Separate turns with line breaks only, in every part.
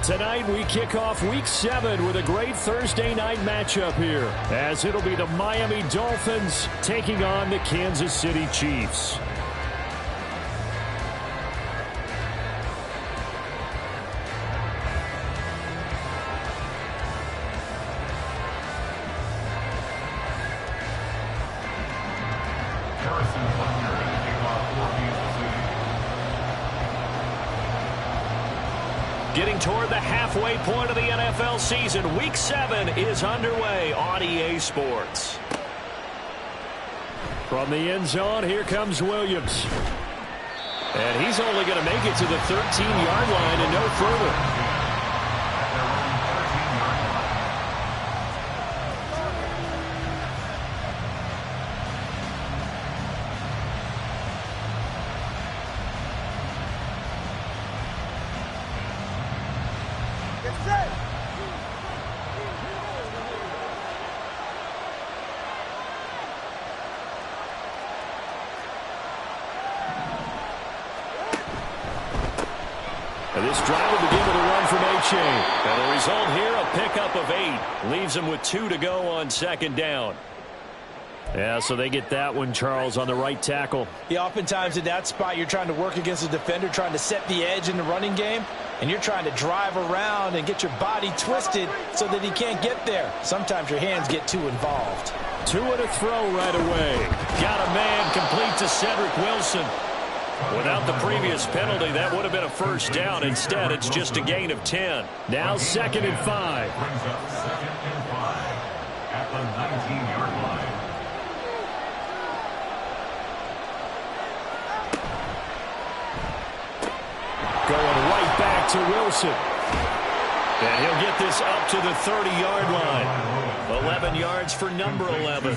Tonight we kick off Week 7 with a great Thursday night matchup here, as it'll be the Miami Dolphins taking on the Kansas City Chiefs. Getting toward the halfway point of the NFL season, Week 7 is underway on EA Sports. From the end zone, here comes Williams. And he's only going to make it to the 13-yard line and no further. And this drive will begin with a run from A-Chain. And the result here, a pickup of 8. Leaves them with 2 to go on second down. Yeah, so they get that one, Charles, on the right tackle.
Yeah, oftentimes in that spot, you're trying to work against a defender, trying to set the edge in the running game, and you're trying to drive around and get your body twisted so that he can't get there. Sometimes your hands get too involved.
2 and a throw right away. Got a man complete to Cedric Wilson. Without the previous penalty, that would have been a first down. Instead, it's just a gain of 10. Now 2nd and 5.
Brings up 2nd and 5 at the 19-yard line.
Going right back to Wilson. And he'll get this up to the 30-yard line. 11 yards for number 11.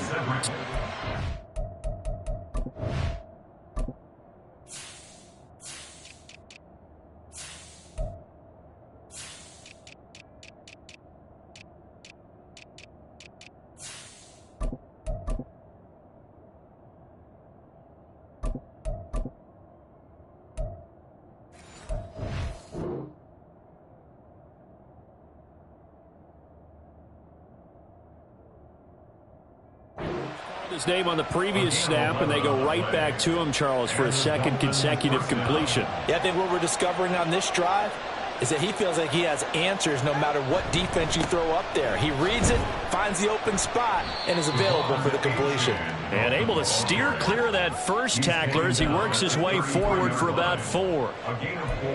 His name on the previous snap, and they go right back to him, Charles, for a second consecutive completion.
Yeah, I think what we're discovering on this drive is that he feels like he has answers no matter what defense you throw up there. He reads it, finds the open spot, and is available for the completion.
And able to steer clear of that first tackler as he works his way forward for about 4.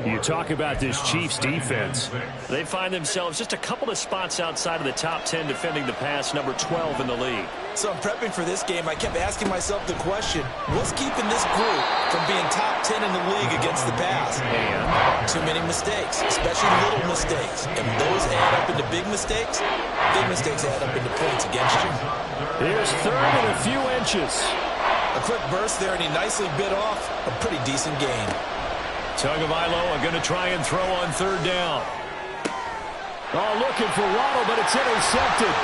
You talk about this Chiefs defense. They find themselves just a couple of spots outside of the top 10 defending the pass, number 12 in the league.
So I'm prepping for this game. I kept asking myself the question, what's keeping this group from being top 10 in the league against the pass?
And
too many mistakes, especially little mistakes. And when those add up into big mistakes add up into points against you.
Here's 3rd and a few inches.
A quick burst there, and he nicely bit off a pretty decent gain.
Tagovailoa going to try and throw on 3rd down. Oh, looking for Waddle, but it's intercepted.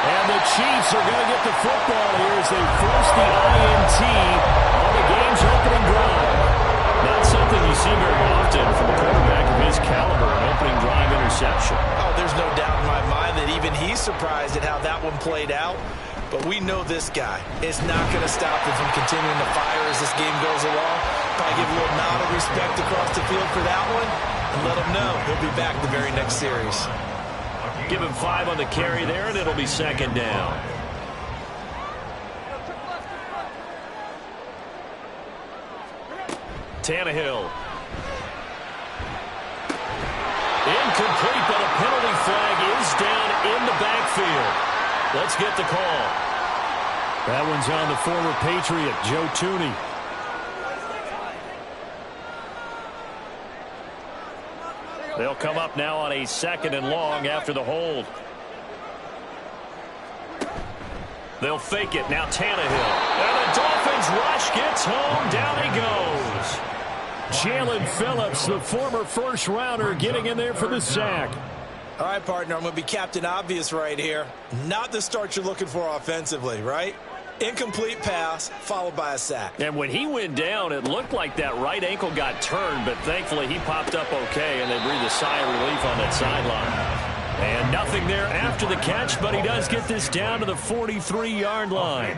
And the Chiefs are going to get the football here as they force the INT on the game's opening drive. Not something you see very often from a quarterback of his caliber, an opening drive interception.
Oh, there's no doubt in my mind that even he's surprised at how that one played out. But we know this guy is not going to stop him from continuing to fire as this game goes along. Probably give a little nod of respect across the field for that one and let him know he'll be back the very next series.
Give him 5 on the carry there, and it'll be 2nd down. Tannehill. Incomplete, but a penalty flag is down in the backfield. Let's get the call. That one's on the former Patriot, Joe Thuney. They'll come up now on a 2nd and long after the hold. They'll fake it. Now Tannehill. And the Dolphins rush gets home. Down he goes. Jalen Phillips, the former first-rounder, getting in there for the sack.
All right, partner, I'm going to be Captain Obvious right here. Not the start you're looking for offensively, right? Incomplete pass followed by a sack.
And when he went down, it looked like that right ankle got turned, but thankfully he popped up okay, and they breathed a sigh of relief on that sideline. And nothing there after the catch, but he does get this down to the 43-yard line.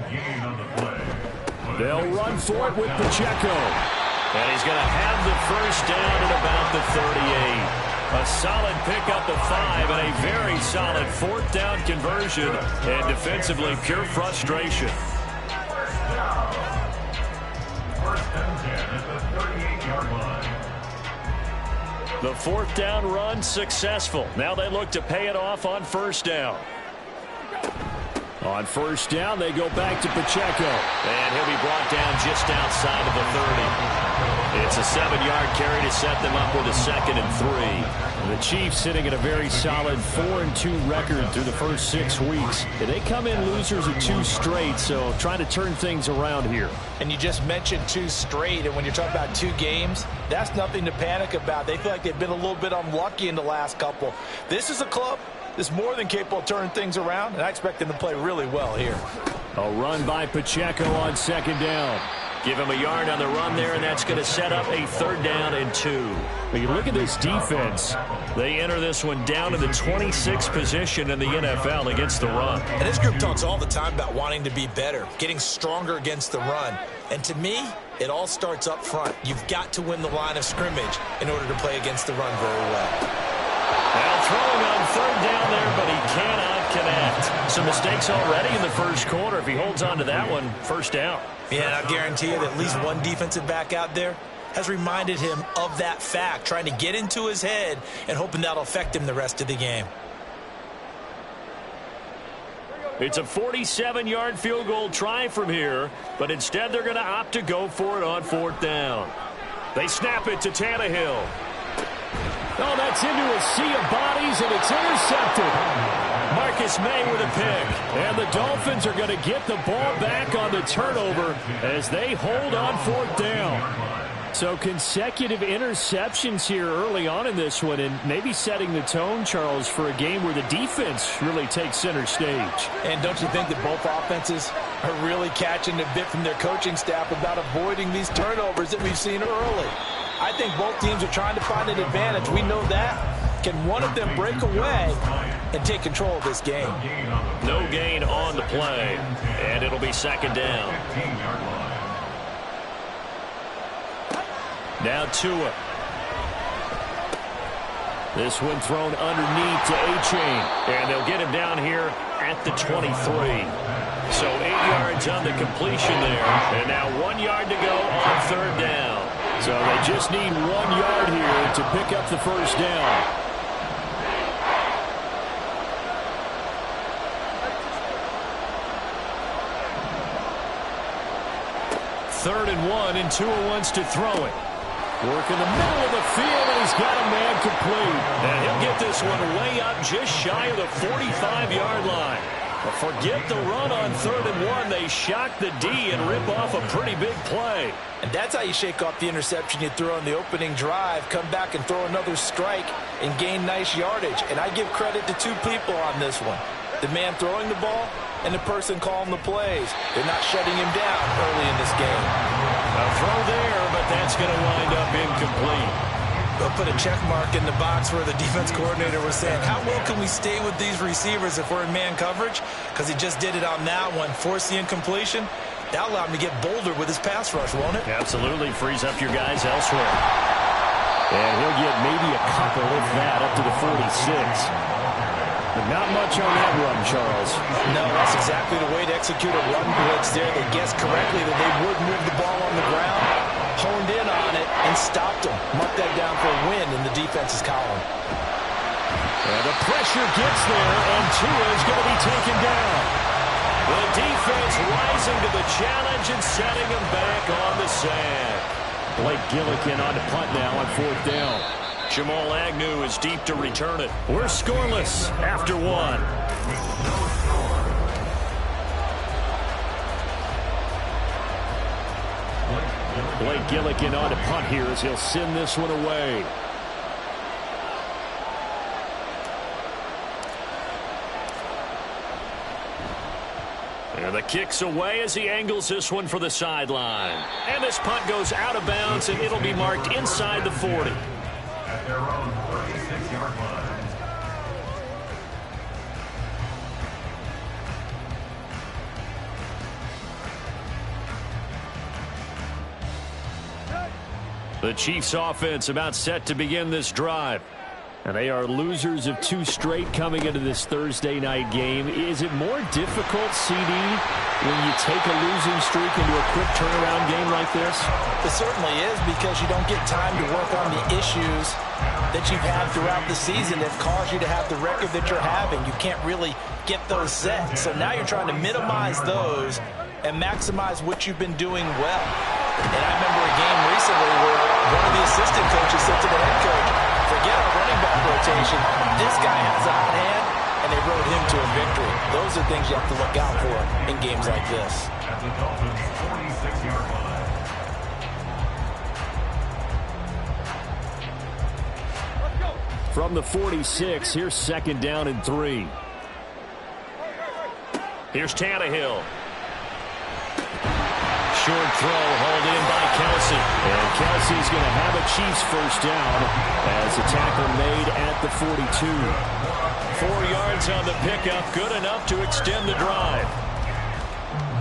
They'll run for it with Pacheco. And he's going to have the first down at about the 38. A solid pickup of 5 and a very solid fourth down conversion. And defensively, pure frustration.
First and 10 at the 38-yard line.
The fourth down run successful. Now they look to pay it off on first down. On first down, they go back to Pacheco. And he'll be brought down just outside of the 30. It's a 7-yard carry to set them up with a 2nd and 3. The Chiefs sitting at a very solid 4-2 record through the first 6 weeks. They come in losers of 2 straight, so trying to turn things around here.
And you just mentioned 2 straight, and when you're talking about 2 games, that's nothing to panic about. They feel like they've been a little bit unlucky in the last couple. This is a club that's more than capable of turning things around, and I expect them to play really well here.
A run by Pacheco on 2nd down. Give him a yard on the run there, and that's going to set up a 3rd down and 2. When you look at this defense, they enter this one down to the 26th position in the NFL against the run.
And this group talks all the time about wanting to be better, getting stronger against the run. And to me, it all starts up front. You've got to win the line of scrimmage in order to play against the run very well.
Now throwing on 3rd down there, but he cannot connect. Some mistakes already in the first quarter. If he holds on to that one, first down.
Yeah, and I guarantee you that at least one defensive back out there has reminded him of that fact, trying to get into his head and hoping that'll affect him the rest of the game.
It's a 47-yard field goal try from here, but instead they're going to opt to go for it on 4th down. They snap it to Tannehill. Oh, that's into a sea of bodies, and it's intercepted. Marcus May with a pick. And the Dolphins are going to get the ball back on the turnover as they hold on 4th down. So consecutive interceptions here early on in this one, and maybe setting the tone, Charles, for a game where the defense really takes center stage.
And don't you think that both offenses are really catching a bit from their coaching staff about avoiding these turnovers that we've seen early? I think both teams are trying to find an advantage. We know that. Can one of them break away and take control of this game?
No gain on the play, and it'll be 2nd down. Now Tua. This one thrown underneath to A-Chain, and they'll get him down here at the 23. So 8 yards on the completion there, and now 1 yard to go on 3rd down. So they just need 1 yard here to pick up the first down. Third and 1, and Tua wants to throw it. Work in the middle of the field, and he's got a man complete. And he'll get this one way up just shy of the 45-yard line. But forget the run on 3rd and 1. They shock the D and rip off a pretty big play.
And that's how you shake off the interception you threw on the opening drive, come back and throw another strike and gain nice yardage. And I give credit to 2 people on this one. The man throwing the ball and the person calling the plays. They're not shutting him down early in this game.
A throw there, but that's going to wind up incomplete.
They'll put a check mark in the box where the defense coordinator was saying, how well can we stay with these receivers if we're in man coverage? Because he just did it on that one, force the incompletion. That'll allow him to get bolder with his pass rush, won't it?
Absolutely, frees up your guys elsewhere. And he'll get maybe a couple, if that, up to the 46. But not much on that run, Charles.
No, that's exactly the way to execute a run blitz there. They guessed correctly that they would move the ball on the ground, honed in on it, and stopped them. Mark that down for a win in the defense's column.
And the pressure gets there, and Tua is going to be taken down. The defense rising to the challenge and setting him back on the sand. Blake Gillikin on the punt now on 4th down. Jamal Agnew is deep to return it. We're scoreless after 1. Blake Gillikin on to punt here as he'll send this one away. And the kick's away as he angles this one for the sideline. And this punt goes out of bounds, and it'll be marked inside the 40.
At their own 36-yard line.
The Chiefs offense about set to begin this drive. And they are losers of 2 straight coming into this Thursday night game. Is it more difficult, CD, when you take a losing streak into a quick turnaround game like this?
It certainly is, because you don't get time to work on the issues that you've had throughout the season that cause you to have the record that you're having. You can't really get those set. So now you're trying to minimize those and maximize what you've been doing well. And I remember a game recently where one of the assistant coaches said to the head coach, forget our running back rotation. This guy has a hot hand, and they rode him to a victory. Those are things you have to look out for in games like this.
At the Dolphins' 46-yard line.
From the 46, here's 2nd down and 3. Here's Tannehill. Short throw hauled in by Kelsey. And Kelsey's going to have a Chiefs first down as the tackle made at the 42. 4 yards on the pickup, good enough to extend the drive.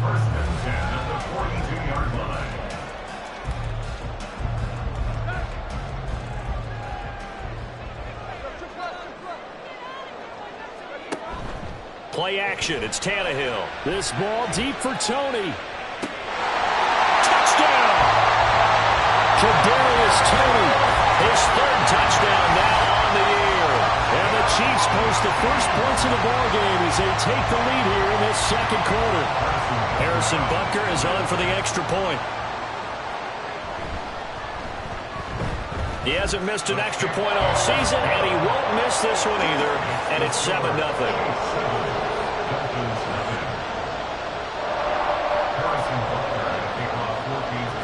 First and 10 at the 42-yard line.
Play action, it's Tannehill. This ball deep for Tony. Kadarius Toney, his 3rd touchdown now on the year. And the Chiefs post the first points in the ballgame as they take the lead here in this 2nd quarter. Harrison Butker is on for the extra point. He hasn't missed an extra point all season, and he won't miss this one either. And it's 7-0.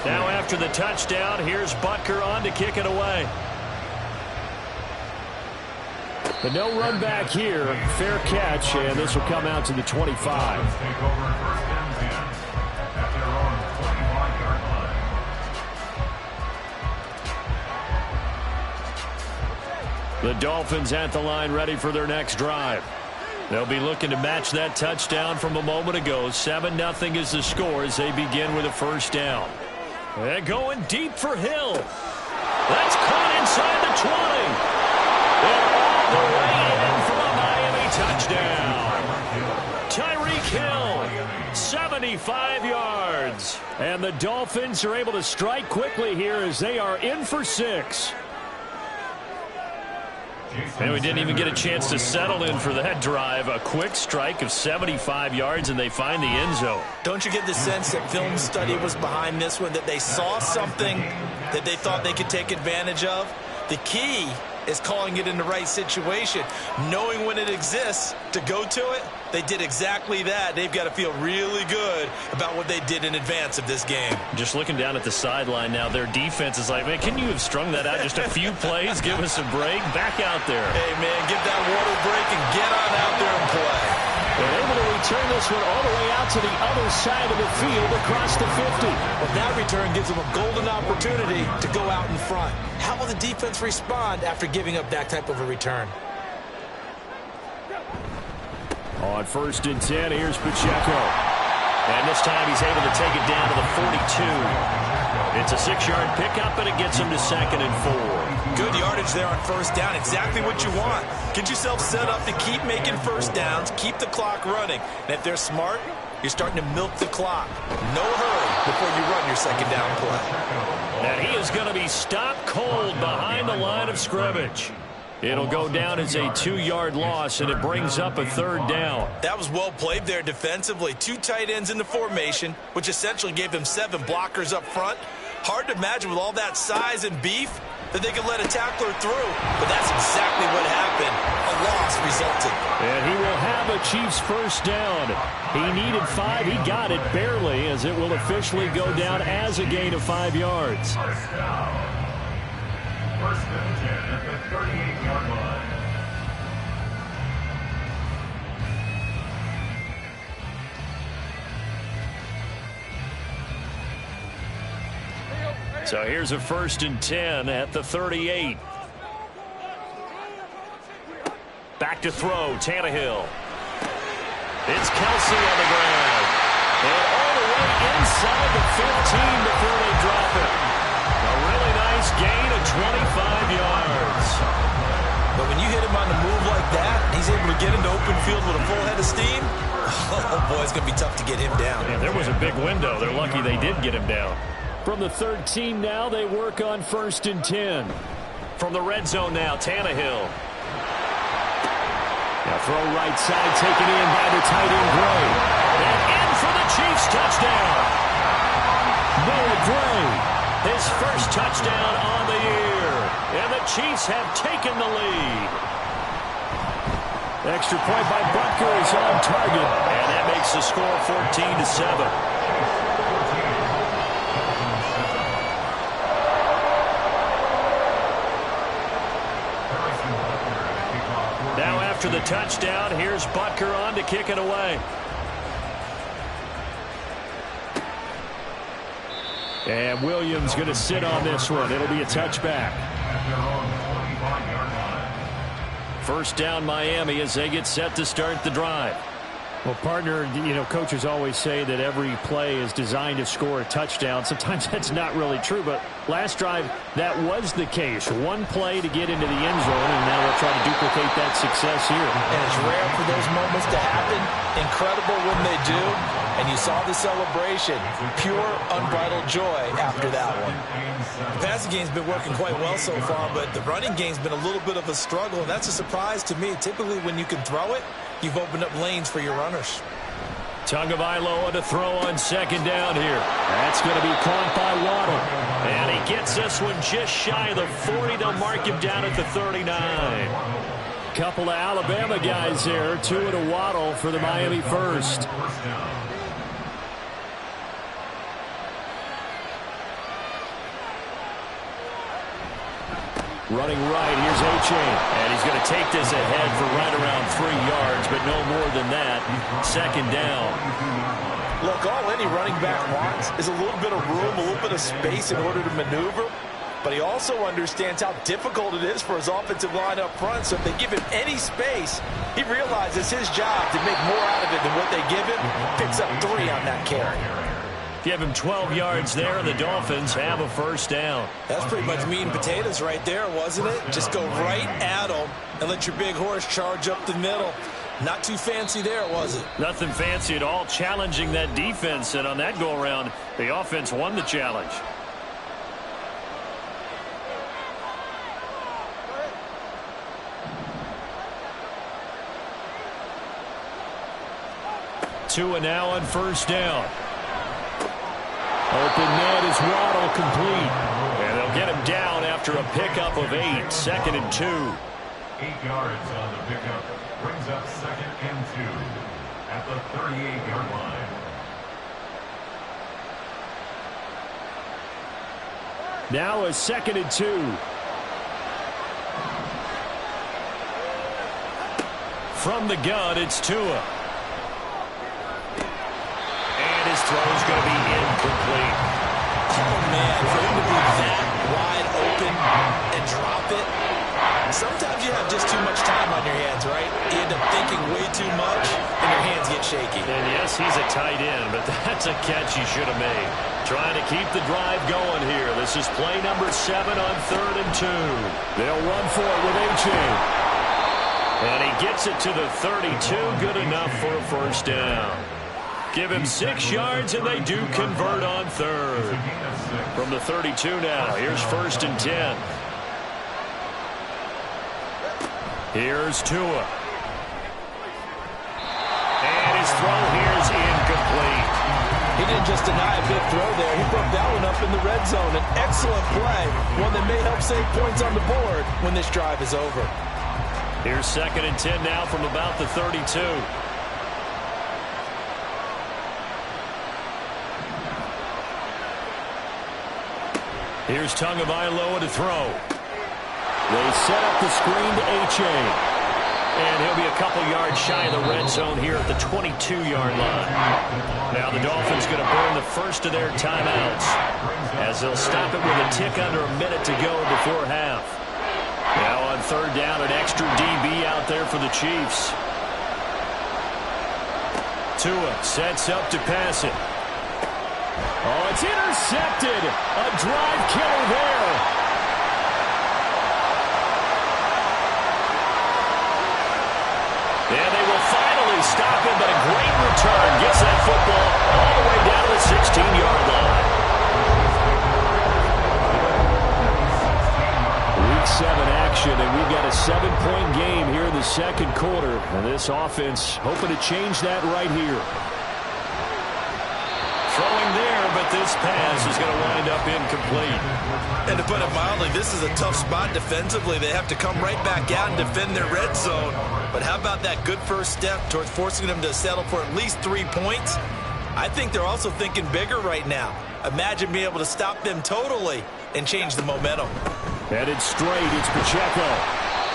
Now after the touchdown, here's Butker on to kick it away. But no run back here. Fair catch, and this will come out to the 25.
Take over 1st and 10 at their own 25-yard line.
The Dolphins at the line ready for their next drive. They'll be looking to match that touchdown from a moment ago. 7-0 is the score as they begin with a first down. They're going deep for Hill. That's caught inside the 20. They're all the way in for a Miami touchdown. Tyreek Hill, 75 yards. And the Dolphins are able to strike quickly here as they are in for 6. And we didn't even get a chance to settle in for that drive. A quick strike of 75 yards, and they find the end zone.
Don't you get the sense that film study was behind this one, that they saw something that they thought they could take advantage of? The key is calling it in the right situation, knowing when it exists to go to it. They did exactly that. They've got to feel really good about what they did in advance of this game.
Just looking down at the sideline now, their defense is like, man, can you have strung that out just a few plays? Give us a break. Back out there.
Hey, man, get that water break and get on out there and play.
They're able to return this one all the way out to the other side of the field across the 50.
But that return gives them a golden opportunity to go out in front. How will the defense respond after giving up that type of a return?
On 1st and 10, here's Pacheco. And this time he's able to take it down to the 42. It's a 6-yard pickup, and it gets him to 2nd and 4.
Good yardage there on 1st down. Exactly what you want. Get yourself set up to keep making 1st downs, keep the clock running. And if they're smart, you're starting to milk the clock. No hurry before you run your 2nd down play.
And he is going to be stopped cold behind the line of scrimmage. It'll go down as a 2-yard loss, and it brings up a 3rd down.
That was well played there defensively. 2 tight ends in the formation, which essentially gave them 7 blockers up front. Hard to imagine with all that size and beef that they could let a tackler through. But that's exactly what happened. A loss resulted.
And he will have a Chiefs first down. He needed 5. He got it barely, as it will officially go down as a gain of 5 yards.
First down. 1st and 10 at the 38-yard line.
So here's a 1st and 10 at the 38. Back to throw, Tannehill. It's Kelsey on the ground. And all the way inside the 15 before they drop it. A really nice gain of 25 yards.
But when you hit him on the move like that, he's able to get into open field with a full head of steam. Oh, boy, it's going to be tough to get him down.
Yeah, there was a big window. They're lucky they did get him down. From the 13 now, they work on 1st and 10. From the red zone now, Tannehill. Now throw right side, taken in by the tight end, Gray. And in for the Chiefs touchdown. Noah Gray, his first touchdown on the year. And the Chiefs have taken the lead. Extra point by Butker is on target. And that makes the score 14-7. Now after the touchdown, here's Butker on to kick it away. And Williams going to sit on this one. It'll be a touchback. 1st down Miami as they get set to start the drive. Well, partner, coaches always say that every play is designed to score a touchdown. Sometimes that's not really true, but last drive, that was the case. One play to get into the end zone, and now they'll try to duplicate that success here.
And it's rare for those moments to happen. Incredible when they do. And you saw the celebration. Pure, unbridled joy after that one. The passing game's been working quite well so far, but the running game's been a little bit of a struggle, and that's a surprise to me. Typically, when you can throw it, you've opened up lanes for your runners.
Tagovailoa to throw on 2nd down here. That's going to be caught by Waddle. And he gets this one just shy of the 40. They'll mark him down at the 39. Couple of Alabama guys there. Tua to Waddle for the Miami 1st. Running right, here's A-Chain. And he's going to take this ahead for right around 3 yards, but no more than that. 2nd down.
Look, all any running back wants is a little bit of room, a little bit of space in order to maneuver. But he also understands how difficult it is for his offensive line up front. So if they give him any space, he realizes his job to make more out of it than what they give him. Picks up 3 on that carry.
Give him 12 yards there, and the Dolphins have a 1st down.
That's pretty much meat and potatoes right there, wasn't it? Just go right at him and let your big horse charge up the middle. Not too fancy there, was it?
Nothing fancy at all, challenging that defense. And on that go-around, the offense won the challenge. Tua now on 1st down. Open net is Waddle, complete. And they'll get him down after a pickup of 8. 2nd and 2.
8 yards on the pickup. Brings up 2nd and 2 at the 38-yard line.
Now a 2nd and 2. From the gun, it's Tua. His throw is going to be incomplete.
Oh, man, for him to be that wide open and drop it. Sometimes you have just too much time on your hands, right? You end up thinking way too much, and your hands get shaky.
And yes, he's a tight end, but that's a catch he should have made. Trying to keep the drive going here. This is play number 7 on 3rd and 2. They'll run for it with A-Chain. And he gets it to the 32. Good enough for a 1st down. Give him 6 yards, and they do convert on 3rd. From the 32 now, here's 1st and 10. Here's Tua. And his throw here is incomplete.
He didn't just deny a big throw there. He broke that one up in the red zone. An excellent play, one that may help save points on the board when this drive is over.
Here's 2nd and 10 now from about the 32. Here's Tagovailoa to throw. They set up the screen to A-Chain. And he'll be a couple yards shy of the red zone here at the 22-yard line. Now the Dolphins going to burn the first of their timeouts as they'll stop it with a tick under a minute to go before half. Now on third down, an extra DB out there for the Chiefs. Tua sets up to pass it. Oh, it's intercepted. A drive killer there. And they will finally stop him, but a great return. Gets that football all the way down to the 16-yard line. Week 7 action, and we've got a 7-point game here in the second quarter. And this offense hoping to change that right here. Throwing there, but this pass is going to wind up incomplete.
And to put it mildly, this is a tough spot defensively. They have to come right back out and defend their red zone. But how about that good first step towards forcing them to settle for at least 3 points? I think they're also thinking bigger right now. Imagine being able to stop them totally and change the momentum.
Headed straight, it's Pacheco.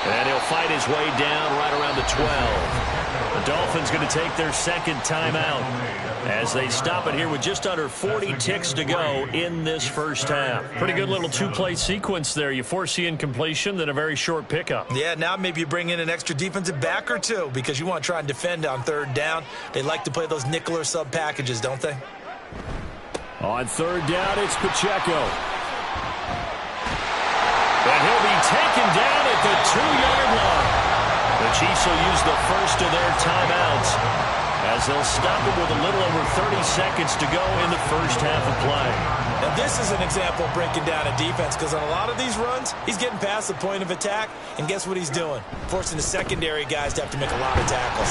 And he'll fight his way down right around the 12. The Dolphins going to take their second timeout as they stop it here with just under 40 ticks to go in this first half. Pretty good little two-play sequence there. You force the incompletion, then a very short pickup.
Yeah, now maybe you bring in an extra defensive back or two because you want to try and defend on third down. They like to play those nickel or sub packages, don't they?
On third down, it's Pacheco. And he'll be taken down at the 2-yard line. The Chiefs will use the first of their timeouts as they'll stop it with a little over 30 seconds to go in the first half of play.
And this is an example of breaking down a defense because on a lot of these runs, he's getting past the point of attack, and guess what he's doing? Forcing the secondary guys to have to make a lot of tackles.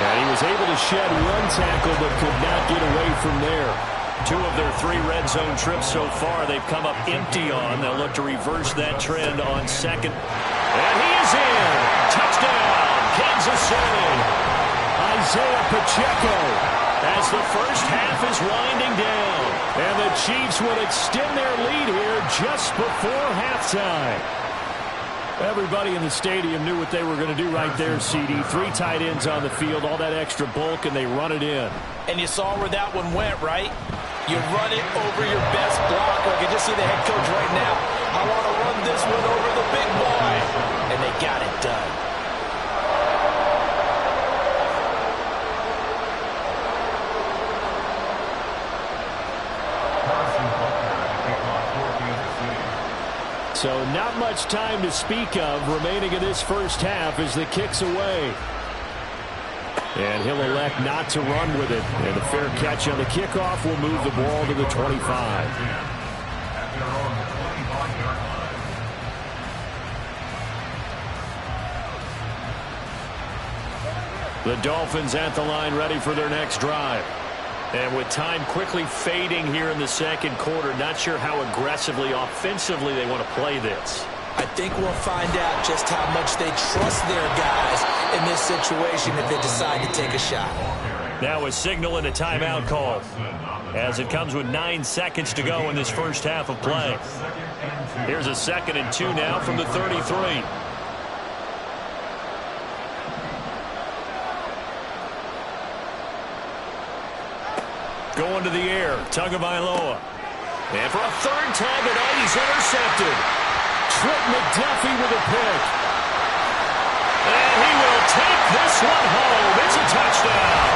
And he was able to shed one tackle but could not get away from there. 2 of their 3 red zone trips so far they've come up empty on. They'll look to reverse that trend on second. And he is in. Touchdown, Kansas City. Isaiah Pacheco as the first half is winding down. And the Chiefs will extend their lead here just before halftime. Everybody in the stadium knew what they were going to do right there, CD. 3 tight ends on the field, all that extra bulk, and they run it in.
And you saw where that one went, right? You run it over your best blocker. I can just see the head coach right now. I want to run this one over the big boy. And they got it done.
So not much time to speak of remaining in this first half as the kick's away. And he'll elect not to run with it. And a fair catch on the kickoff will move the ball to the 25. The Dolphins at the line ready for their next drive. And with time quickly fading here in the second quarter, not sure how aggressively, offensively they want to play this.
I think we'll find out just how much they trust their guys in this situation if they decide to take a shot.
Now a signal and a timeout call as it comes with 9 seconds to go in this first half of play. Here's a 2nd and 2 now from the 33. Going to the air, Tagovailoa. And for a third time tonight, he's intercepted. Trent McDuffie with a pick. And he will take this one home. It's a touchdown.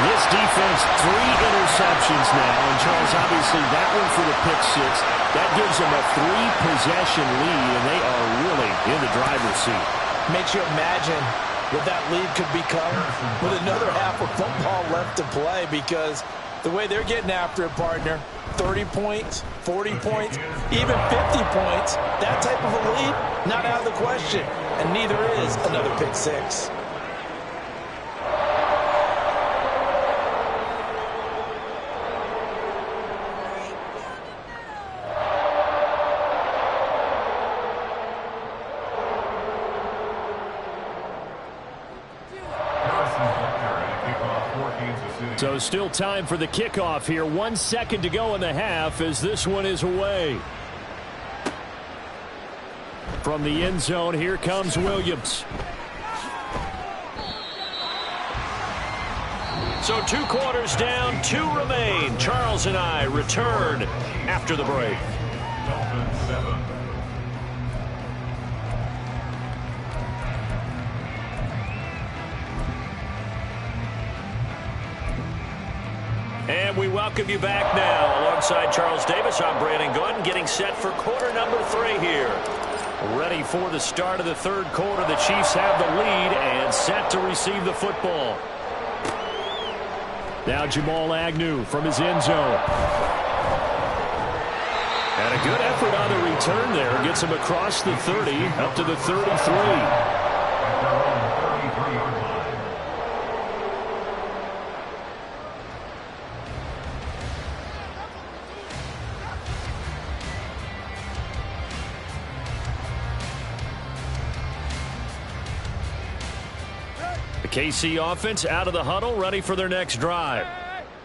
This defense, 3 interceptions now. And Charles, obviously that one for the pick 6. That gives them a 3-possession lead, and they are really in the driver's seat.
Makes you imagine what that lead could become with another half of football left to play, because the way they're getting after it, partner, 30 points, 40 points, even 50 points, that type of a lead, not out of the question. And neither is another pick 6.
So still time for the kickoff here. 1 second to go in the half as this one is away. From the end zone, here comes Williams. So 2 quarters down, 2 remain. Charles and I return after the break.
Dolphins 7.
And we welcome you back now. Alongside Charles Davis, I'm Brandon Gunn, getting set for quarter number 3 here. Ready for the start of the 3rd quarter. The Chiefs have the lead and set to receive the football. Now Jamal Agnew from his end zone. And a good effort on the return there. Gets him across the 30, up to the 33.
At their own 33-yard line.
The KC offense out of the huddle, ready for their next drive.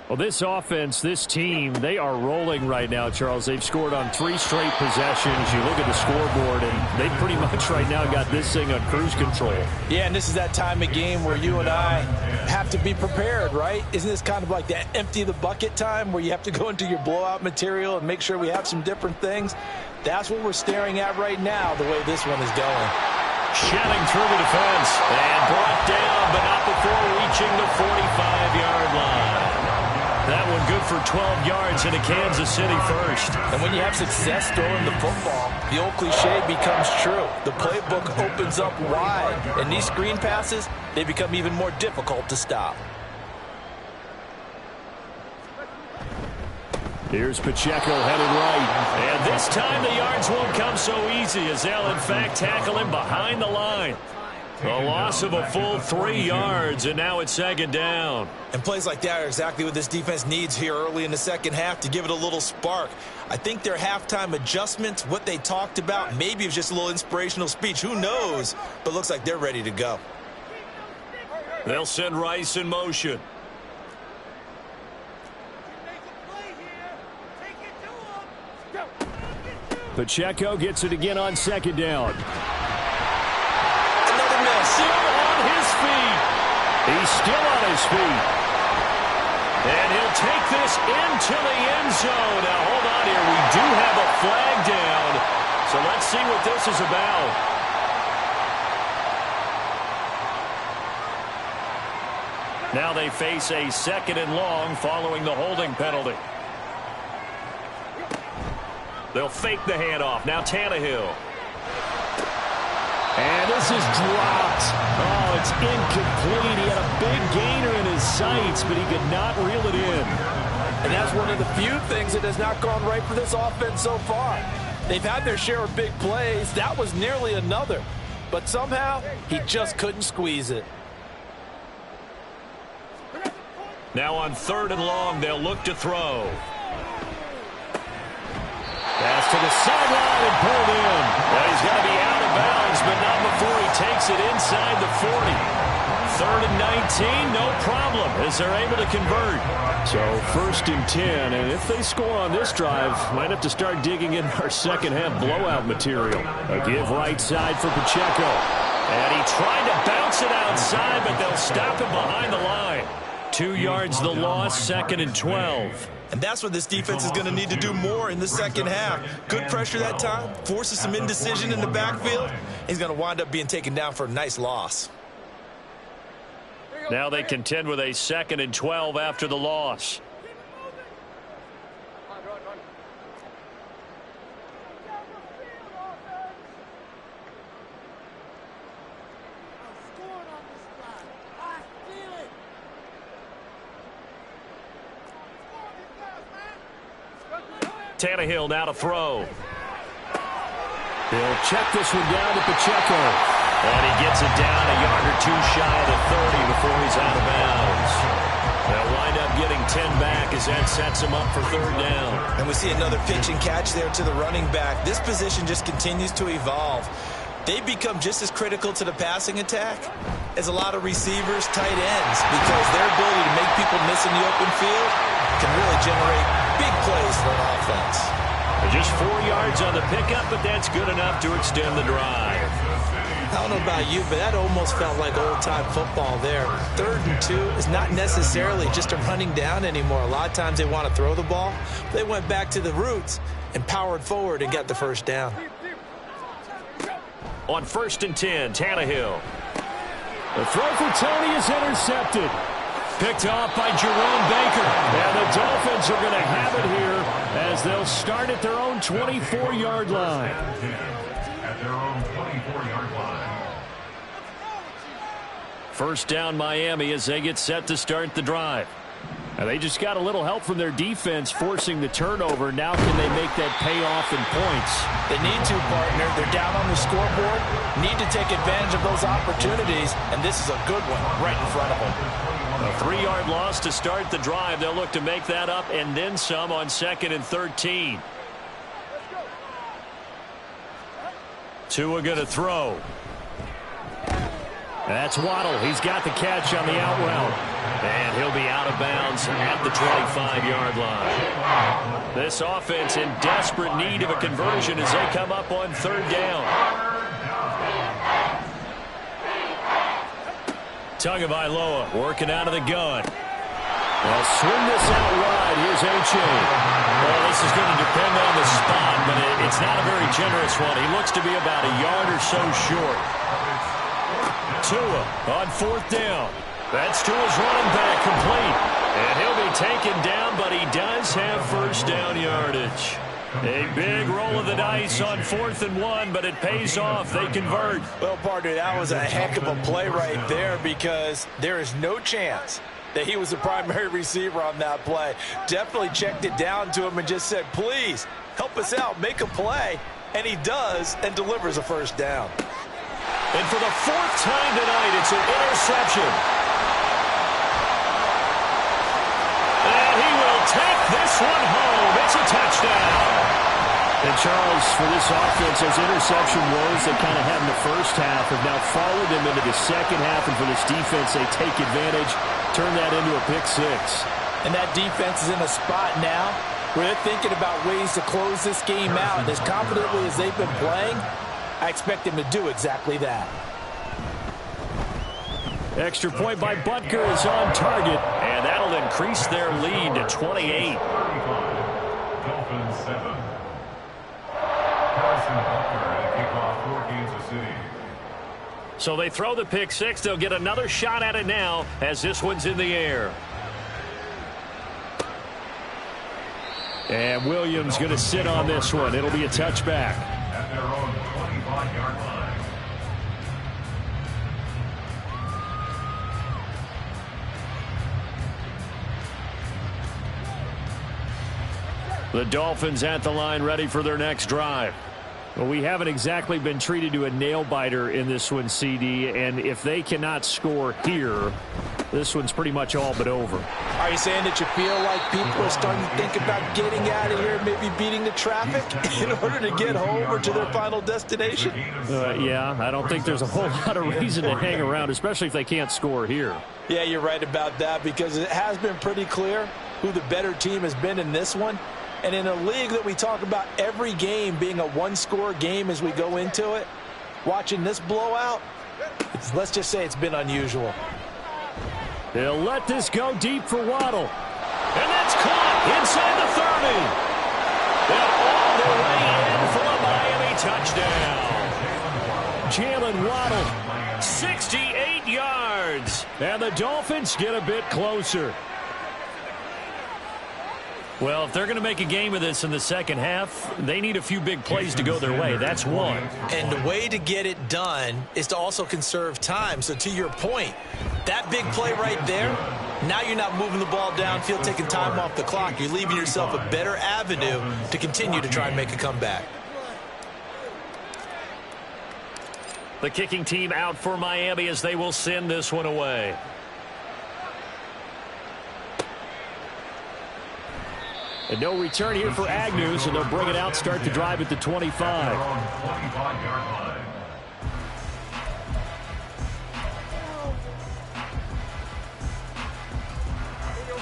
Well, this offense, this team, they are rolling right now, Charles. They've scored on 3 straight possessions. You look at the scoreboard, and they pretty much right now got this thing on cruise control.
Yeah, and this is that time of game where you and I have to be prepared, right? Isn't this kind of like that empty the bucket time where you have to go into your blowout material and make sure we have some different things? That's what we're staring at right now, the way this one is going.
Shelling through the defense and brought down, but not before reaching the 45-yard line. That one good for 12 yards into Kansas City first.
And when you have success throwing the football, the old cliche becomes true. The playbook opens up wide, and these screen passes, they become even more difficult to stop.
Here's Pacheco headed right. And this time the yards won't come so easy as they'll, in fact, tackle him behind the line. A loss of a full 3 yards, and now it's 2nd down.
And plays like that are exactly what this defense needs here early in the second half to give it a little spark. I think their halftime adjustments, what they talked about, maybe it was just a little inspirational speech. Who knows? But looks like they're ready to go.
They'll send Rice in motion. Pacheco gets it again on 2nd down.
Another miss.
Still on his feet. He's still on his feet. And he'll take this into the end zone. Now, hold on here. We do have a flag down. So let's see what this is about. Now they face a 2nd and long following the holding penalty. They'll fake the handoff. Now Tannehill. And this is dropped. Oh, it's incomplete. He had a big gainer in his sights, but he could not reel it in.
And that's one of the few things that has not gone right for this offense so far. They've had their share of big plays. That was nearly another. But somehow, he just couldn't squeeze it.
Now on 3rd and long, they'll look to throw. Pass to the sideline and pulled in. Well, he's going to be out of bounds, but not before he takes it inside the 40. 3rd and 19, no problem, as they're able to convert. So 1st and 10, and if they score on this drive, might have to start digging in our second half blowout material. A give right side for Pacheco. And he tried to bounce it outside, but they'll stop him behind the line. 2 yards the loss, 2nd and 12.
And that's what this defense is going to need to do more in the second half. Good pressure that time, forces some indecision in the backfield. He's going to wind up being taken down for a nice loss.
Now they contend with a 2nd and 12 after the loss. Tannehill now to throw. He'll check this one down to Pacheco. And he gets it down a yard or 2 shy of the 30 before he's out of bounds. They'll wind up getting 10 back as that sets him up for 3rd down.
And we see another pitch and catch there to the running back. This position just continues to evolve. They become just as critical to the passing attack as a lot of receivers, tight ends, because their ability to make people miss in the open field can really generate big plays for an offense.
Just 4 yards on the pickup, but that's good enough to extend the drive.
I don't know about you, but that almost felt like old-time football there. 3rd and 2 is not necessarily just a running down anymore. A lot of times they want to throw the ball. They went back to the roots and powered forward and got the first down.
On 1st and 10, Tannehill.
The throw for Tony is intercepted.
Picked off by Jerome Baker. And the Dolphins are going to have it here as they'll start at their own 24-yard line.
At their own 24-yard line.
First down Miami as they get set to start the drive. And they just got a little help from their defense forcing the turnover. Now can they make that pay off in points?
They need to, partner. They're down on the scoreboard. Need to take advantage of those opportunities, and this is a good one right in front of them.
A 3-yard loss to start the drive. They'll look to make that up and then some on 2nd and 13. Tua going to throw. That's Waddle. He's got the catch on the out route. And he'll be out of bounds at the 25-yard line. This offense in desperate need of a conversion as they come up on 3rd down. Tagovailoa working out of the gun. They'll swing this out wide. Here's H.A. Well, this is going to depend on the spot, but it's not a very generous one. He looks to be about a yard or so short. Tua on 4th down. That's Tua's running back complete. And he'll be taken down, but he does have first down yardage. A big roll of the dice on 4th and 1, but it pays off. They convert.
Well, partner, that was a heck of a play right there because there is no chance that he was the primary receiver on that play. Definitely checked it down to him and just said, please, help us out, make a play. And he does and delivers a first down.
And for the 4th time tonight, it's an interception. And he will take this one home. It's a touchdown.
And Charles, for this offense, those interception woes they kind of had in the first half have now followed them into the second half. And for this defense, they take advantage, turn that into a pick 6.
And that defense is in a spot now where they're thinking about ways to close this game out. And as confidently as they've been playing, I expect them to do exactly that.
Extra point by Butker is on target, and that'll increase their lead to 28.
Dolphins 7. Harrison Butker at kickoff for Kansas City.
So they throw the pick 6. They'll get another shot at it now as this one's in the air. And Williams going to sit on this one. It'll be a touchback.
At their own 25-yard line.
The Dolphins at the line ready for their next drive.
Well, we haven't exactly been treated to a nail-biter in this one, CD, and if they cannot score here, this one's pretty much all but over.
Are you saying that you feel like people are starting to think about getting out of here, maybe beating the traffic in order to get home or to their final destination?
Yeah, I don't think there's a whole lot of reason to hang around, especially if they can't score here.
Yeah, you're right about that because it has been pretty clear who the better team has been in this one. And in a league that we talk about every game being a one-score game as we go into it, watching this blowout, let's just say it's been unusual.
They'll let this go deep for Waddle.
And that's caught inside the 30. And all the way in for a Miami touchdown. Jalen Waddle, 68 yards.
And the Dolphins get a bit closer.
Well, if they're going to make a game of this in the second half, they need a few big plays to go their way. That's one.
And the way to get it done is to also conserve time. So to your point, that big play right there, now you're not moving the ball downfield, taking time off the clock. You're leaving yourself a better avenue to continue to try and make a comeback.
The kicking team out for Miami as they will send this one away.
And no return here for Agnew, so they'll bring it out, start the drive at the 25.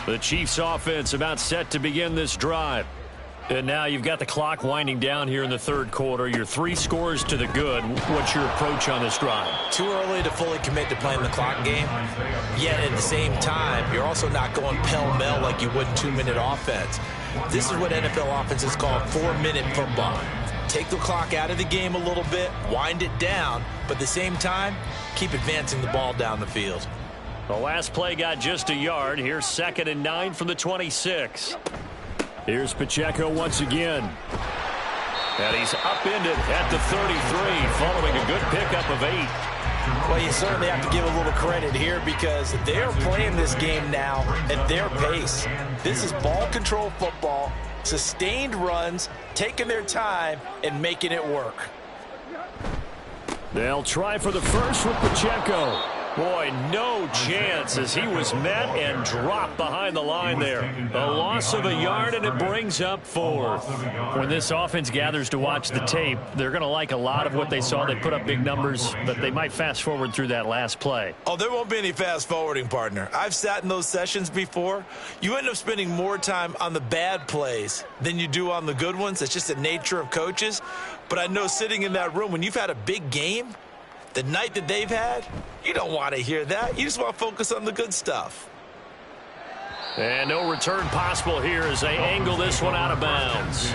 The Chiefs offense about set to begin this drive. And now you've got the clock winding down here in the third quarter. You're 3 scores to the good. What's your approach on this drive?
Too early to fully commit to playing the clock game. Yet at the same time, you're also not going pell-mell like you would in 2-minute offense. This is what NFL offenses call 4-minute football. Take the clock out of the game a little bit, wind it down, but at the same time, keep advancing the ball down the field.
The last play got just a yard. Here's 2nd and 9 from the 26. Here's Pacheco once again. And he's upended at the 33, following a good pickup of 8.
Well, you certainly have to give a little credit here because they're playing this game now at their pace. This is ball control football, sustained runs, taking their time, and making it work.
They'll try for the first with Pacheco. Boy, no chance as he was met and dropped behind the line there. A loss of a yard, and it brings up 4th. When this offense gathers to watch the tape, they're going to like a lot of what they saw. They put up big numbers, but they might fast forward through that last play.
Oh, there won't be any fast forwarding, partner. I've sat in those sessions before. You end up spending more time on the bad plays than you do on the good ones. It's just the nature of coaches. But I know sitting in that room, when you've had a big game, the night that they've had, you don't want to hear that. You just want to focus on the good stuff.
And no return possible here as they angle this one out of bounds.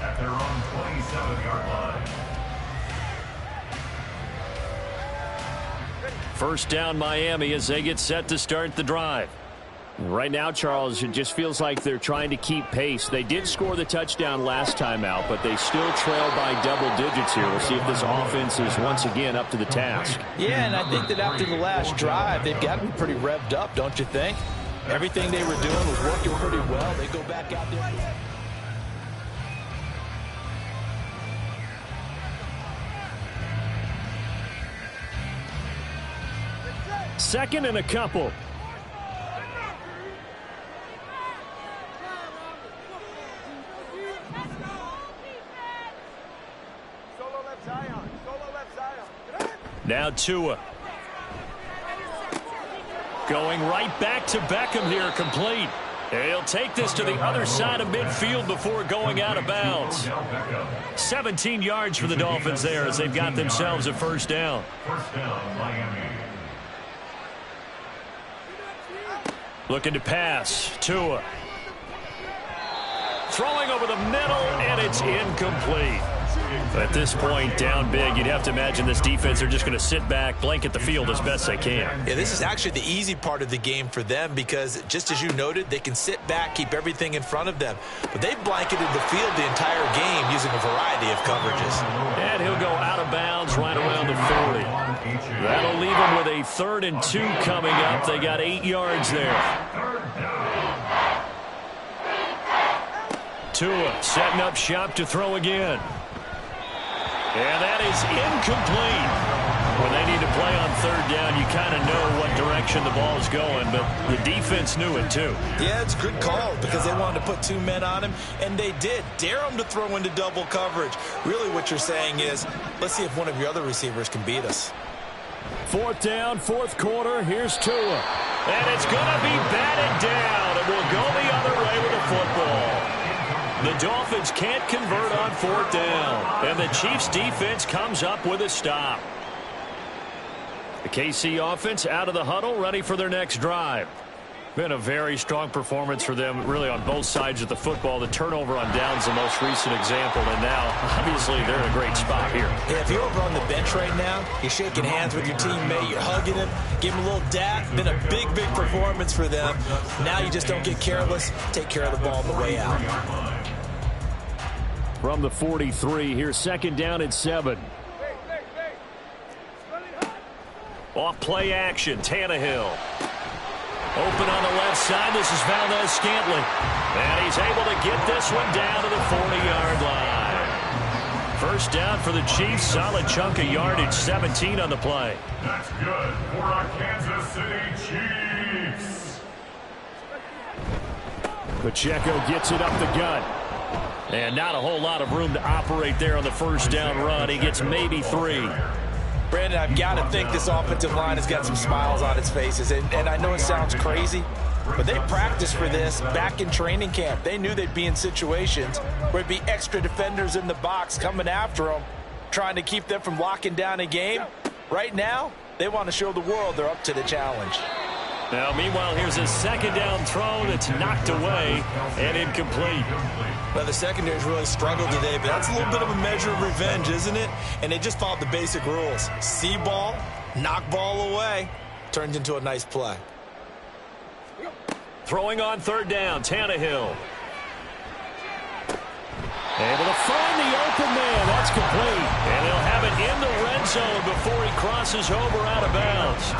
At their own 27-yard line.
First down Miami as they get set to start the drive.
Right now, Charles, it just feels like they're trying to keep pace. They did score the touchdown last time out, but they still trail by double digits here. We'll see if this offense is once again up to the task.
Yeah, and I think that after the last drive, they've got to be pretty revved up, don't you think? Everything they were doing was working pretty well. They go back out there.
2nd and a couple. Now Tua. Going right back to Beckham here, complete. He'll take this to the other side of midfield before going out of bounds. 17 yards for the Dolphins there as they've got themselves a first down.
First down, Miami.
Looking to pass. Tua. Throwing over the middle, and it's incomplete. At this point, down big, you'd have to imagine this defense are just going to sit back, blanket the field as best they can.
Yeah, this is actually the easy part of the game for them because, just as you noted, they can sit back, keep everything in front of them. But they've blanketed the field the entire game using a variety of coverages.
And he'll go out of bounds right around the 40. That'll leave them with a 3rd and 2 coming up. They got 8 yards there. Tua setting up shop to throw again. And that is incomplete. When they need to play on 3rd down, you kind of know what direction the ball is going, but the defense knew it too.
Yeah, it's a good call because they wanted to put 2 men on him, and they did. Dare them to throw into double coverage. Really what you're saying is, let's see if one of your other receivers can beat us.
4th down, 4th quarter. Here's Tua. And it's going to be batted down, and we'll go the other way with the football. The Dolphins can't convert on 4th down, and the Chiefs defense comes up with a stop. The KC offense out of the huddle, ready for their next drive. Been a very strong performance for them, really, on both sides of the football. The turnover on downs, the most recent example, and now, obviously, they're in a great spot here.
Yeah, if you're over on the bench right now, you're shaking hands with your teammate, you're hugging him, give him a little dap. Been a big, big performance for them. Now you just don't get careless. Take care of the ball on the way out.
From the 43, here's 2nd down and 7. Off play action, Tannehill. Open on the left side, this is Valdez-Scantling. And he's able to get this one down to the 40-yard line. First down for the Chiefs, solid chunk of yardage, 17 on the play.
That's good for our Kansas City Chiefs.
Pacheco gets it up the gut. And not a whole lot of room to operate there on the first down run. He gets maybe 3.
Brandon, I've got to think this offensive line has got some smiles on its faces. And I know it sounds crazy, But they practiced for this back in training camp. They knew they'd be in situations where it'd be extra defenders in the box coming after them, trying to keep them from locking down a game. Right now, they want to show the world they're up to the challenge.
Now, meanwhile, here's a second down throw that's knocked away and incomplete.
Well, the secondary's really struggled today, but that's a little bit of a measure of revenge, isn't it? And they just followed the basic rules. See ball, knock ball away, turns into a nice play.
Throwing on third down, Tannehill. Able to find the open man. That's complete. And he'll have it in the red zone before he crosses over out of bounds.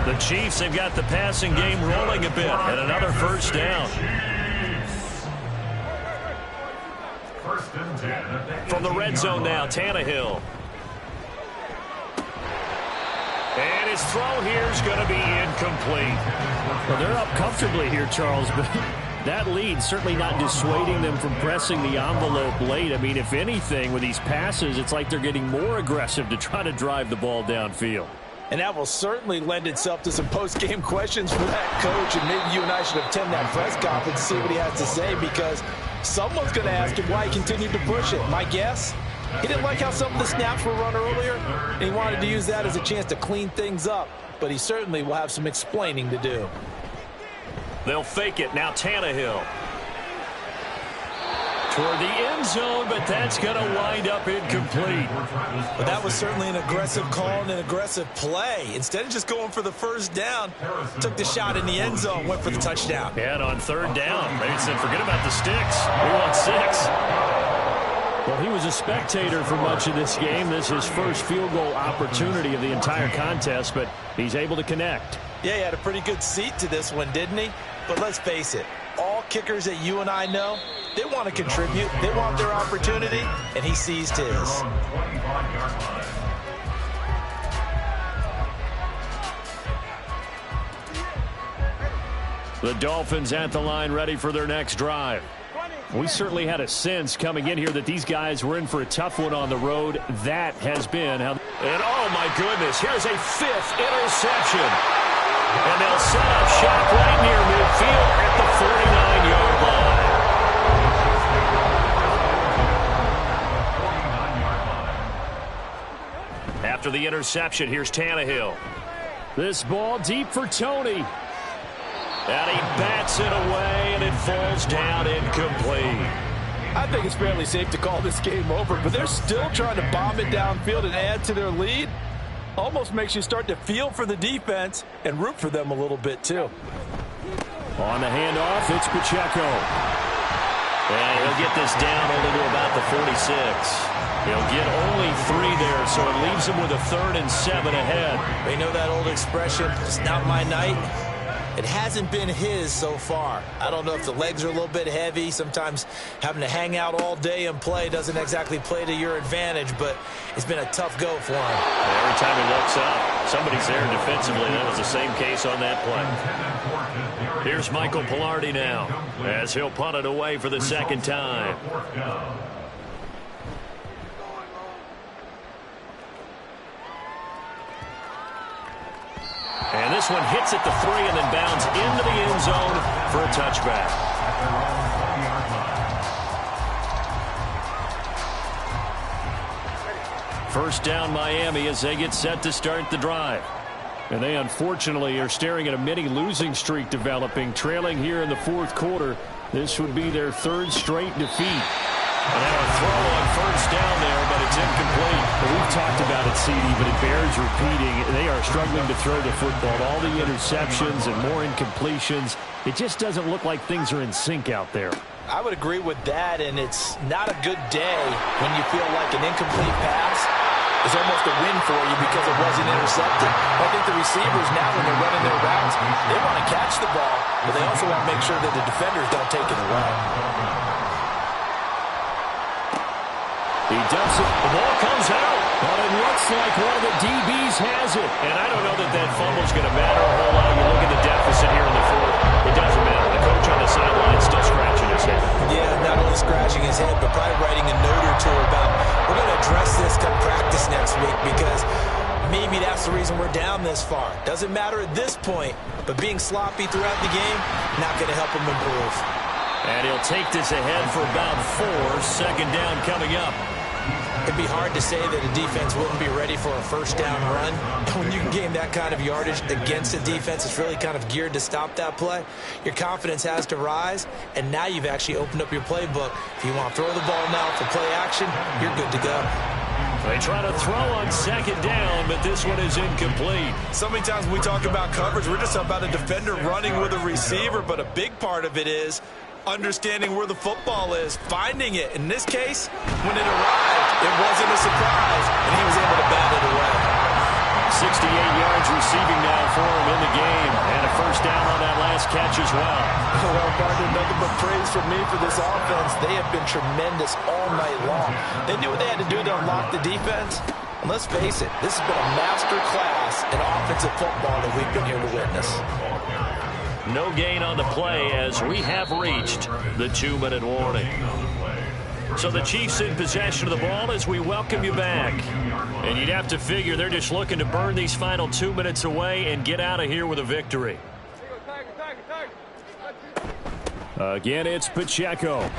The Chiefs have got the passing game rolling a bit. And another first down. From the red zone now, Tannehill. And his throw here is going to be incomplete.
Well, they're up comfortably here, Charles, but that lead certainly not dissuading them from pressing the envelope late. I mean, if anything, with these passes, it's like they're getting more aggressive to try to drive the ball downfield.
And that will certainly lend itself to some post-game questions for that coach, and maybe you and I should attend that press conference and see what he has to say, because someone's going to ask him why he continued to push it. My guess? He didn't like how some of the snaps were run earlier, and he wanted to use that as a chance to clean things up. But he certainly will have some explaining to do.
They'll fake it. Now Tannehill. Toward the end zone, but that's going to wind up incomplete.
But that was certainly an aggressive call and an aggressive play. Instead of just going for the first down, took the shot in the end zone, went for the touchdown.
And on third down, they said, forget about the sticks. We want 6.
Well, he was a spectator for much of this game. This is his first field goal opportunity of the entire contest, but he's able to connect.
Yeah, he had a pretty good seat to this one, didn't he? But let's face it, all kickers that you and I know, they want to contribute. They want their opportunity, and he seized his.
The Dolphins at the line, ready for their next drive.
We certainly had a sense coming in here that these guys were in for a tough one on the road. That has been how...
And oh my goodness, here's a 5th interception. And they'll set up shop right near midfield at the 49-yard line. After the interception, here's Tannehill.
This ball deep for Tony.
And he bats it away, and it falls down incomplete.
I think it's fairly safe to call this game over, but they're still trying to bomb it downfield and add to their lead. Almost makes you start to feel for the defense and root for them a little bit, too.
On the handoff, it's Pacheco.
And he'll get this down only to about the 46. He'll get only 3 there, so it leaves him with a 3rd and 7 ahead.
They know that old expression, it's not my night. It hasn't been his so far. I don't know if the legs are a little bit heavy. Sometimes having to hang out all day and play doesn't exactly play to your advantage, but it's been a tough go for him.
Every time he looks up, somebody's there defensively. That was the same case on that play. Here's Michael Pilardi now as he'll punt it away for the second time. And this one hits at the 3 and then bounds into the end zone for a touchback. First down Miami as they get set to start the drive.
And they unfortunately are staring at a mini losing streak developing, trailing here in the 4th quarter. This would be their 3rd straight defeat.
And now a throw on first down there, but it's incomplete.
Well, we've talked about it, CD, but it bears repeating. They are struggling to throw the football. All the interceptions and more incompletions. It just doesn't look like things are in sync out there.
I would agree with that, and it's not a good day when you feel like an incomplete pass is almost a win for you because it wasn't intercepted. I think the receivers now, when they're running their routes, they want to catch the ball, but they also want to make sure that the defenders don't take it away.
He dumps it. The ball comes out.
But it looks like one of the DBs has it.
And I don't know that that fumble's going to matter a whole lot. You look at the deficit here in the 4th. It doesn't matter. The coach on the sideline still scratching his head.
Yeah, not only scratching his head, but probably writing a note or two about, we're going to address this come practice next week, because maybe that's the reason we're down this far. Doesn't matter at this point, but being sloppy throughout the game, not going to help him improve.
And he'll take this ahead for about 4. Second down coming up.
It'd be hard to say that a defense wouldn't be ready for a first down run. When you can gain that kind of yardage against a defense that's really kind of geared to stop that play, your confidence has to rise, and now you've actually opened up your playbook. If you want to throw the ball now for play action, you're good to go.
They try to throw on second down, but this one is incomplete.
So many times when we talk about coverage, we're just about a defender running with a receiver, but a big part of it is understanding where the football is, finding it. In this case, when it arrived, it wasn't a surprise, and he was able to bat it away.
68 yards receiving now for him in the game, and a first down on that last catch as well.
Well, partner, nothing but praise from me for this offense. They have been tremendous all night long. They knew what they had to do to unlock the defense. And let's face it, this has been a master class in offensive football that we've been here to witness.
No gain on the play as we have reached the 2-minute warning. So the Chiefs in possession of the ball as we welcome you back. And you'd have to figure they're just looking to burn these final 2 minutes away and get out of here with a victory. Again, it's Pacheco. 84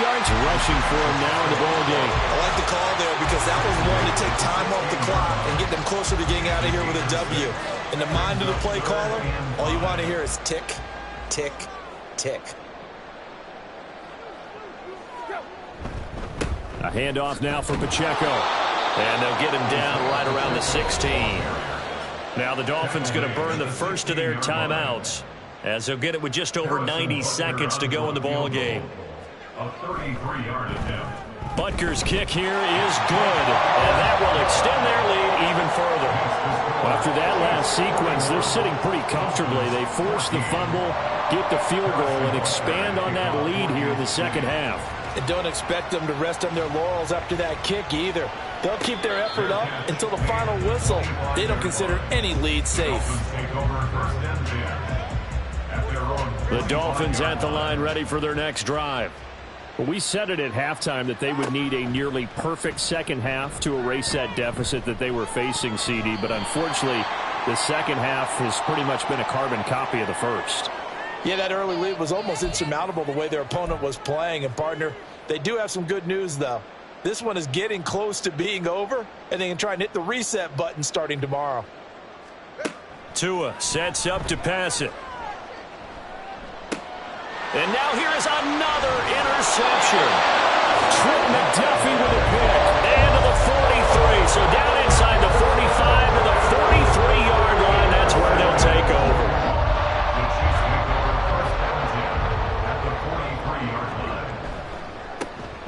yards rushing for him now in the ball game.
I like the call there because that was one to take time off the clock and get them closer to getting out of here with a W. In the mind of the play caller, all you want to hear is tick, tick, tick.
A handoff now for Pacheco. And they'll get him down right around the 16. Now the Dolphins going to burn the first of their timeouts as they'll get it with just over 90 seconds to go in the ball game.
A 33-yard attempt.
Butker's kick here is good, and that will extend their lead even further. After that last sequence, they're sitting pretty comfortably. They force the fumble, get the field goal, and expand on that lead here in the second half.
And don't expect them to rest on their laurels after that kick either. They'll keep their effort up until the final whistle. They don't consider any lead safe.
The Dolphins at the line ready for their next drive. We said it at halftime that they would need a nearly perfect second half to erase that deficit that they were facing, CD, but unfortunately the second half has pretty much been a carbon copy of the first.
Yeah, that early lead was almost insurmountable the way their opponent was playing. And, partner, they do have some good news, though. This one is getting close to being over, and they can try and hit the reset button starting tomorrow.
Tua sets up to pass it. And now here is another interception. Trent McDuffie with a pick. And to the 43. So down inside the 45 to the 43-yard line. That's where they'll take over.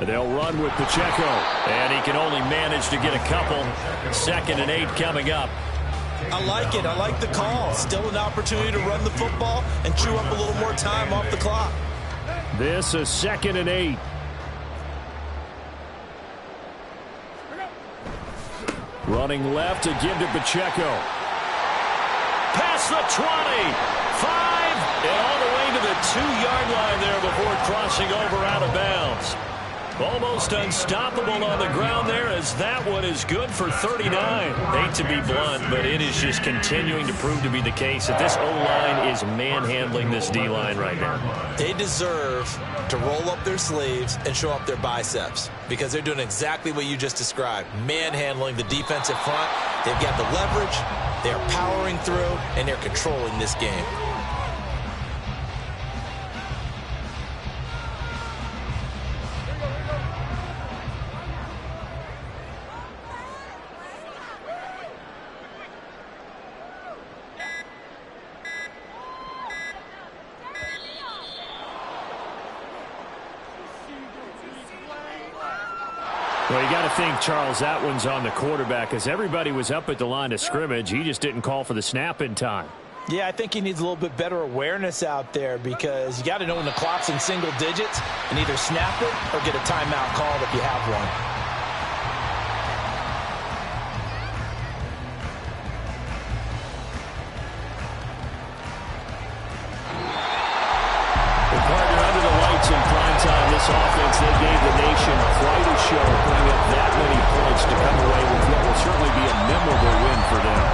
They'll run with Pacheco. And he can only manage to get a couple. 2nd and 8 coming up.
I like it. I like the call. Still an opportunity to run the football and chew up a little more time off the clock.
This is 2nd and 8. Running left to give to Pacheco. Past the 20. 5. And all the way to the 2-yard line there before crossing over out of bounds. Almost unstoppable on the ground there as that one is good for 39. Hate to be blunt, but it is just continuing to prove to be the case that this O-line is manhandling this D-line right now.
They deserve to roll up their sleeves and show up their biceps because they're doing exactly what you just described, manhandling the defensive front. They've got the leverage, they're powering through, and they're controlling this game.
Well, you got to think, Charles, that one's on the quarterback as everybody was up at the line of scrimmage. He just didn't call for the snap in time.
Yeah, I think he needs a little bit better awareness out there because you got to know when the clock's in single digits and either snap it or get a timeout called if you have one.
The partner under the lights in prime time this offense, they gave the nation quite a show, putting up that many points to come away with what will certainly be a memorable win for them.